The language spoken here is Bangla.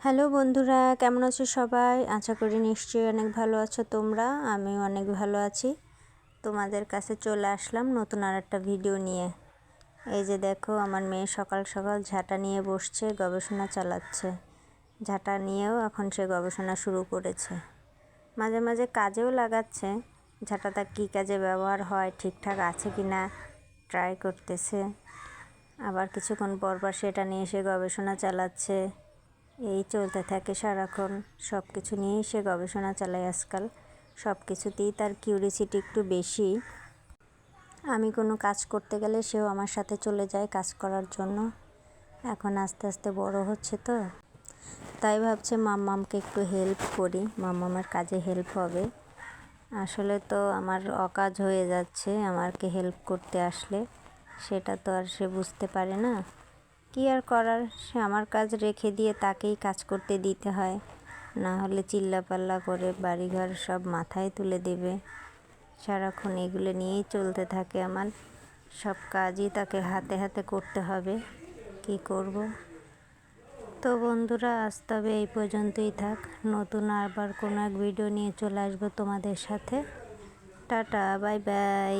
হ্যালো বন্ধুরা, কেমন আছো সবাই? আশা করি নিশ্চয়ই অনেক ভালো আছো তোমরা। আমিও অনেক ভালো আছি। তোমাদের কাছে চলে আসলাম নতুন আর একটা ভিডিও নিয়ে। এই যে দেখো, আমার মেয়ে সকাল সকাল ঝাঁটা নিয়ে বসছে, গবেষণা চালাচ্ছে। ঝাঁটা নিয়েও এখন সে গবেষণা শুরু করেছে। মাঝে মাঝে কাজেও লাগাচ্ছে। ঝাঁটাটা কী কাজে ব্যবহার হয়, ঠিকঠাক আছে কি না ট্রাই করতেছে। আবার কিছুক্ষণ পর সেটা নিয়ে সে গবেষণা চালাচ্ছে। এই চলতে থাকে সারাক্ষণ। সব কিছু নিয়েই সে গবেষণা চালায় আজকাল। সব কিছুতেই তার কিউরিসিটি একটু বেশি। আমি কোনো কাজ করতে গেলে সেও আমার সাথে চলে যায় কাজ করার জন্য। এখন আস্তে আস্তে বড় হচ্ছে তো, তাই ভাবছে মাম্মামকে একটু হেল্প করি, মাম্মামের কাজে হেল্প হবে। আসলে তো আমার অকাজ হয়ে যাচ্ছে আমাকে হেল্প করতে আসলে। সেটা তো আর সে বুঝতে পারে না। কী আর করার, সে আমার কাজ রেখে দিয়ে তাকেই কাজ করতে দিতে হয়, না হলে চিল্লাপাল্লা করে বাড়িঘর সব মাথায় তুলে দেবে। সারাক্ষণ এগুলো নিয়েই চলতে থাকে আমার। সব কাজই তাকে হাতে হাতে করতে হবে। কি করব? তো বন্ধুরা, আজ তবে এই পর্যন্তই থাক। নতুন আবার কোনো এক ভিডিও নিয়ে চলে আসবো তোমাদের সাথে। Tata, bye bye.